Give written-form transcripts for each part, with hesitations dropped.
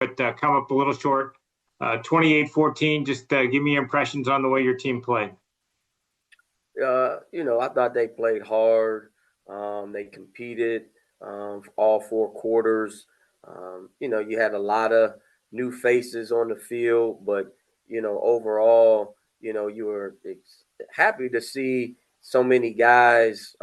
but come up a little short. 28-14, just give me your impressions on the way your team played. I thought they played hard. They competed all 4 quarters. You had a lot of new faces on the field, but, overall, you were happy to see so many guys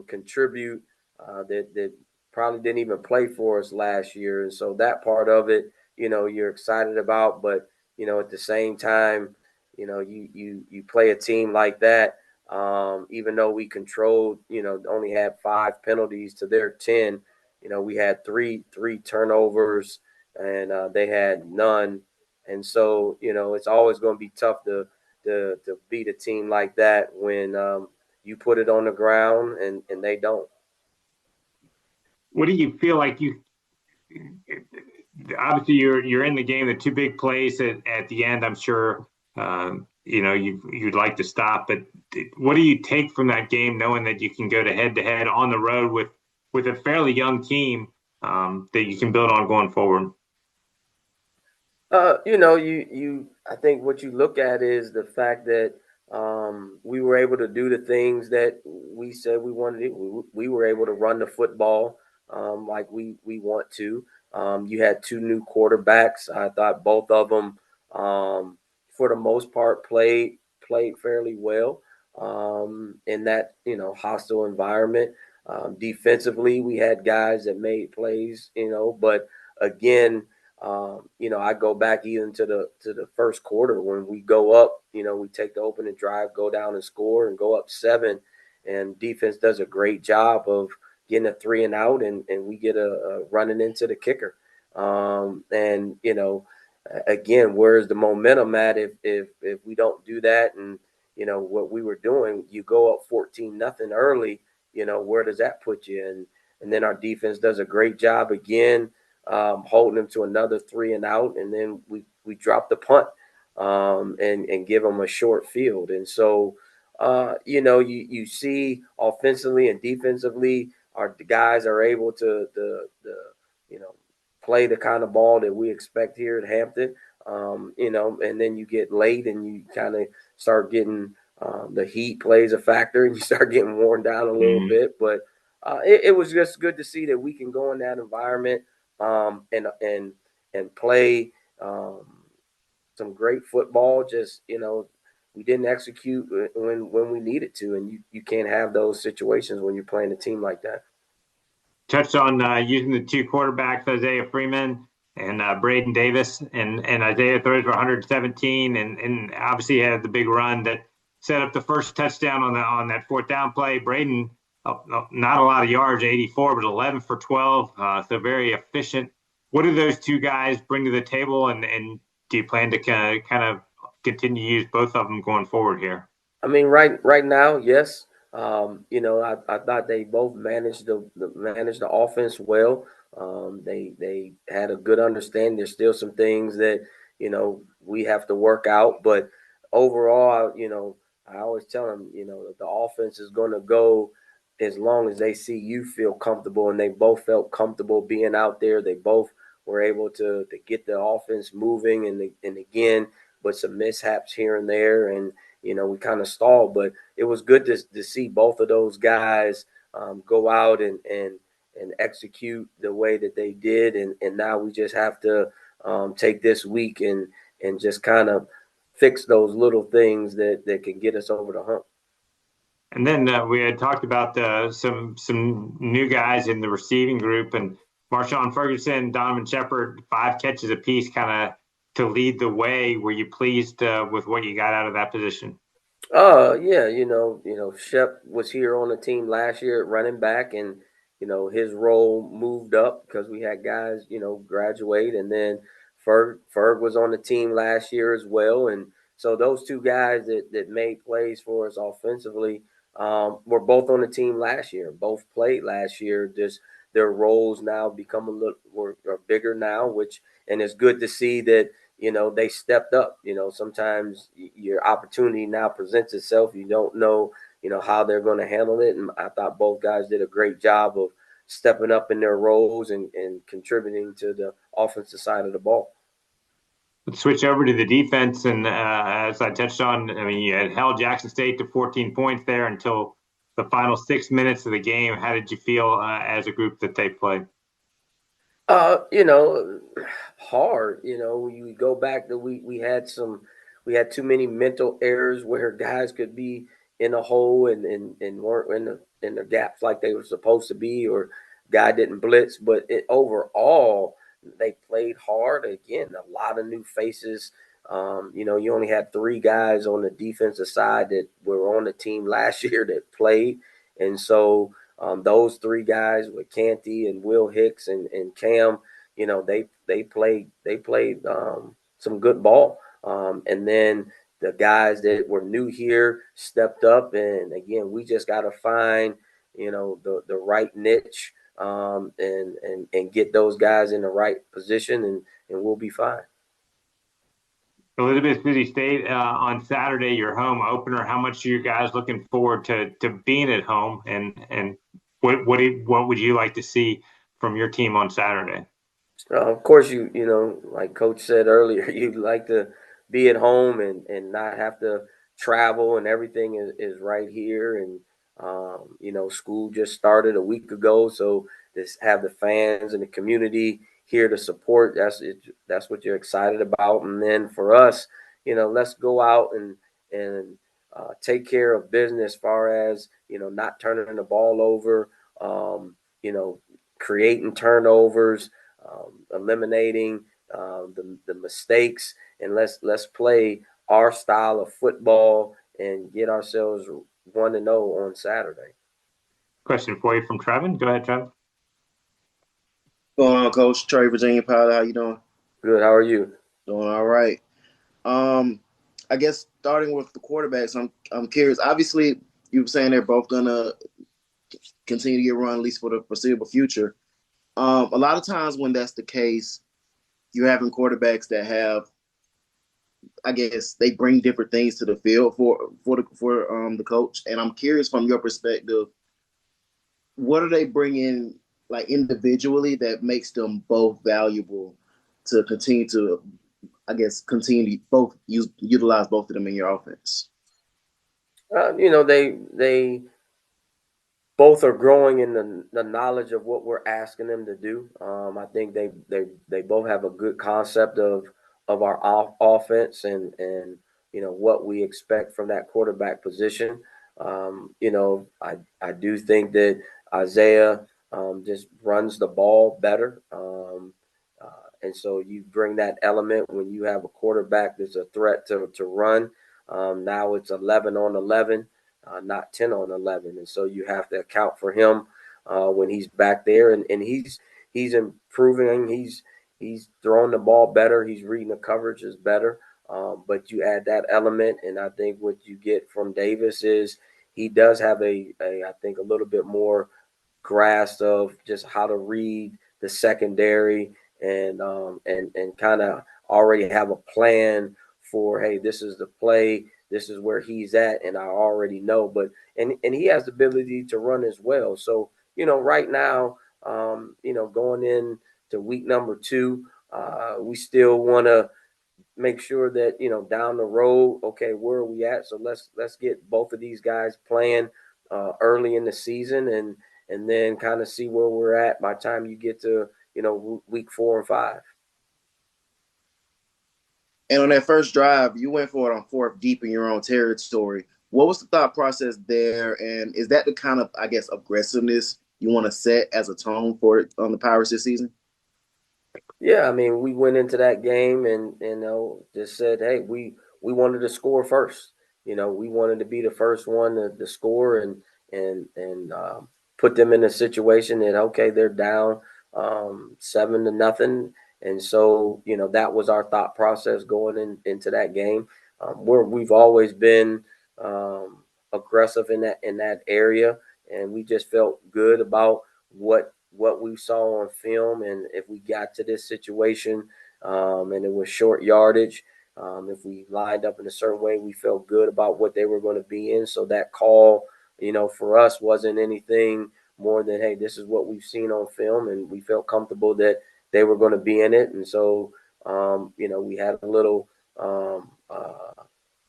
contribute that probably didn't even play for us last year. And so that part of it, you're excited about. But, at the same time, you play a team like that. Even though we controlled, only had 5 penalties to their 10, we had three turnovers and they had none. And so, it's always going to be tough to beat a team like that when you put it on the ground and they don't. What do you feel like obviously you're in the game, the 2 big plays at the end, I'm sure, you'd like to stop, but what do you take from that game, knowing that you can go to head on the road with a fairly young team that you can build on going forward? I think what you look at is the fact that we were able to do the things that we said we wanted to. We were able to run the football like we want to. You had 2 new quarterbacks. I thought both of them, for the most part, played fairly well in that hostile environment. Defensively, we had guys that made plays, but again. I go back even to the first quarter when we go up, we take the opening drive, go down and score and go up 7, and defense does a great job of getting a 3 and out, and we get a running into the kicker. Again, where's the momentum at if we don't do that? And, what we were doing, you go up 14-0 early, where does that put you? And then our defense does a great job again, holding them to another 3 and out, and then we drop the punt and give them a short field. And so, you see offensively and defensively, the guys are able to play the kind of ball that we expect here at Hampton. And then you get late and you kind of start getting the heat plays a factor, and you start getting worn down a little bit. But it was just good to see that we can go in that environment and play some great football. Just we didn't execute when we needed to, and you can't have those situations when you're playing a team like that. Touched on using the 2 quarterbacks, Isaiah Freeman and Braden Davis, and Isaiah throws for 117, and obviously had the big run that set up the first touchdown on that 4th down play. Braden, not a lot of yards, 84, but 11 for 12, so very efficient. What do those 2 guys bring to the table, and do you plan to kind of continue to use both of them going forward here? I mean, right now, yes. I thought they both managed the offense well. They had a good understanding. There's still some things that we have to work out, but overall, I always tell them, the offense is going to go as long as they see you feel comfortable, and they both felt comfortable being out there. They both were able to get the offense moving, and again, but some mishaps here and there, and we kind of stalled. But it was good to see both of those guys go out and execute the way that they did, and now we just have to take this week and just kind of fix those little things that can get us over the hump. And then we had talked about some new guys in the receiving group, and Marshawn Ferguson, Donovan Shepard, 5 catches apiece, kind of to lead the way. Were you pleased with what you got out of that position? Yeah, Shep was here on the team last year at running back, and his role moved up because we had guys graduate, and then Ferg was on the team last year as well, and so those 2 guys that made plays for us offensively were both on the team last year. Both played last year. Just their roles now become are bigger now, and it's good to see that they stepped up. Sometimes your opportunity now presents itself. You don't know how they're going to handle it, and I thought both guys did a great job of stepping up in their roles and contributing to the offensive side of the ball. Let's switch over to the defense. And as I touched on, I mean, you had held Jackson State to 14 points there until the final 6 minutes of the game. How did you feel as a group that they played? Hard. You go back to we had too many mental errors where guys could be in a hole and weren't in the gaps like they were supposed to be, or guy didn't blitz. But overall, they played hard. Again, a lot of new faces. You only had 3 guys on the defensive side that were on the team last year that played, and so those 3 guys with Canty and Will Hicks and Cam, they played some good ball. And then the guys that were new here stepped up, and again, we just got to find the right niche and get those guys in the right position, and we'll be fine. Elizabeth City State on Saturday, your home opener. How much are you guys looking forward to being at home, and what would you like to see from your team on Saturday? Of course, like Coach said earlier, you'd like to be at home and not have to travel, and everything is right here. And school just started a week ago, so just have the fans and the community here to support. That's what you're excited about. And then for us, let's go out and take care of business as far as not turning the ball over, creating turnovers, eliminating the mistakes, and let's play our style of football and get ourselves 1-0 on Saturday. Question for you from Trevin. Go ahead, Trevin. Going on, Coach Trey, Virginia Powder. How you doing? Good. How are you? Doing all right. I guess starting with the quarterbacks, I'm curious. Obviously, you were saying they're both gonna continue to get run at least for the foreseeable future. A lot of times when that's the case, you're having quarterbacks that have, I guess, they bring different things to the field for the coach. And I'm curious from your perspective, what are they bringing like individually that makes them both valuable to continue to, I guess, continue to both utilize both of them in your offense? They both are growing in the knowledge of what we're asking them to do. I think they both have a good concept of our offense and what we expect from that quarterback position. I do think that Isaiah just runs the ball better. And so you bring that element when you have a quarterback that's a threat to run. Now it's 11 on 11, not 10 on 11. And so you have to account for him when he's back there. And he's improving. He's throwing the ball better. He's reading the coverages better. But you add that element, and I think what you get from Davis is he does have I think a little bit more grasp of just how to read the secondary and kind of already have a plan for, hey, this is the play, this is where he's at, and I already know. But and he has the ability to run as well. So right now, going in to week number 2, we still want to make sure that down the road, okay, where are we at? So let's get both of these guys playing early in the season, and then kind of see where we're at by the time you get to week 4 and 5. And on that first drive, you went for it on 4th deep in your own territory. What was the thought process there? And is that the kind of, I guess, aggressiveness you want to set as a tone for it on the Pirates this season? Yeah, I mean, we went into that game and just said, hey, we wanted to score first. We wanted to be the first one to score and put them in a situation that, okay, they're down 7-0. And so, that was our thought process going into that game. We've always been aggressive in that area, and we just felt good about what we saw on film. And if we got to this situation and it was short yardage, if we lined up in a certain way, we felt good about what they were going to be in. So that call, for us wasn't anything more than, hey, this is what we've seen on film, and we felt comfortable that they were going to be in it. And so, we had a little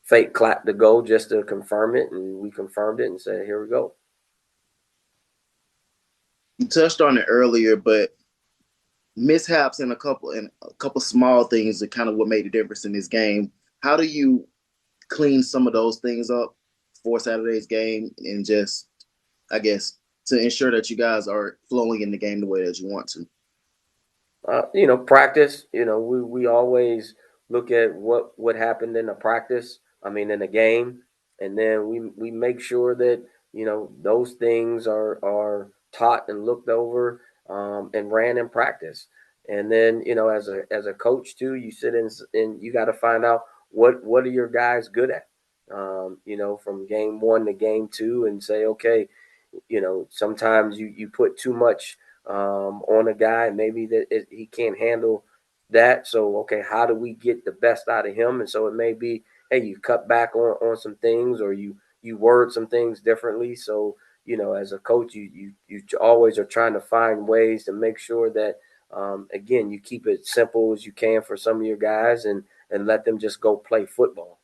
fake clap to go just to confirm it, and we confirmed it and said, here we go. You touched on it earlier, but mishaps and a couple small things are kind of what made the difference in this game. How do you clean some of those things up for Saturday's game, and just, I guess, to ensure that you guys are flowing in the game the way that you want to? Practice. We always look at what happened in the practice. In the game, and then we make sure that those things are taught and looked over and ran in practice. And then as a coach too, you sit in and you got to find out what are your guys good at. From game 1 to game 2, and say, okay, sometimes you put too much on a guy, maybe he can't handle that. So, okay, how do we get the best out of him? And so it may be, hey, you cut back on some things, or you word some things differently. So, as a coach, you always are trying to find ways to make sure that, again, you keep it simple as you can for some of your guys, and let them just go play football.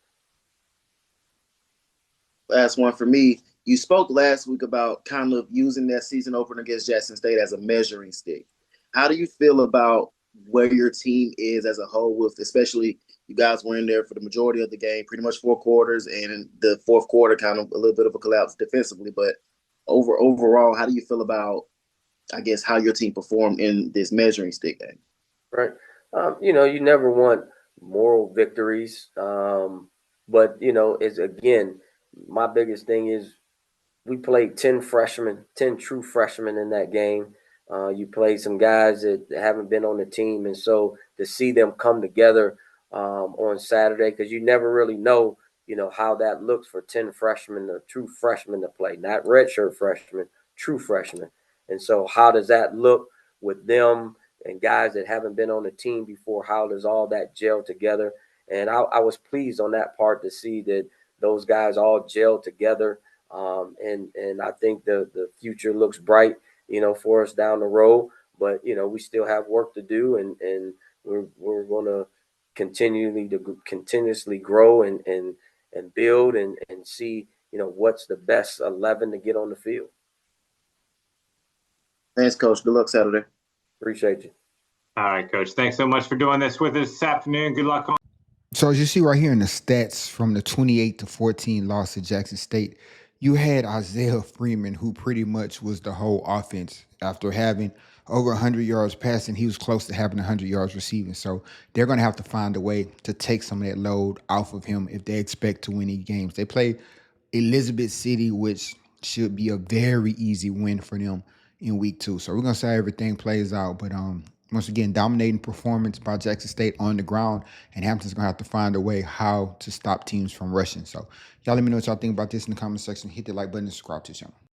Last one for me. You spoke last week about kind of using that season opener against Jackson State as a measuring stick. How do you feel about where your team is as a whole, with especially you guys were in there for the majority of the game, pretty much 4 quarters, and in the fourth quarter kind of a little bit of a collapse defensively. But overall, how do you feel about, I guess, how your team performed in this measuring stick game? Right. You never want moral victories. But, it's, again, my biggest thing is we played 10 true freshmen in that game. You played some guys that haven't been on the team. And so to see them come together on Saturday, because you never really know, how that looks for 10 freshmen, or true freshmen to play, not redshirt freshmen, true freshmen. And so how does that look with them and guys that haven't been on the team before? How does all that gel together? And I was pleased on that part to see that those guys all gel together. And I think the future looks bright, for us down the road. But we still have work to do, and we're going to continuously grow and build and see what's the best 11 to get on the field. Thanks, Coach. Good luck Saturday. Appreciate you. All right, Coach. Thanks so much for doing this with us this afternoon. Good luck on. So as you see right here in the stats from the 28-14 loss to Jackson State, you had Isaiah Freeman, who pretty much was the whole offense. After having over 100 yards passing, he was close to having 100 yards receiving. So they're going to have to find a way to take some of that load off of him if they expect to win these games. They play Elizabeth City, which should be a very easy win for them in week 2. So we're going to see how everything plays out. But once again, dominating performance by Jackson State on the ground, and Hampton's going to have to find a way how to stop teams from rushing. So y'all let me know what y'all think about this in the comment section. Hit the like button and subscribe to the channel.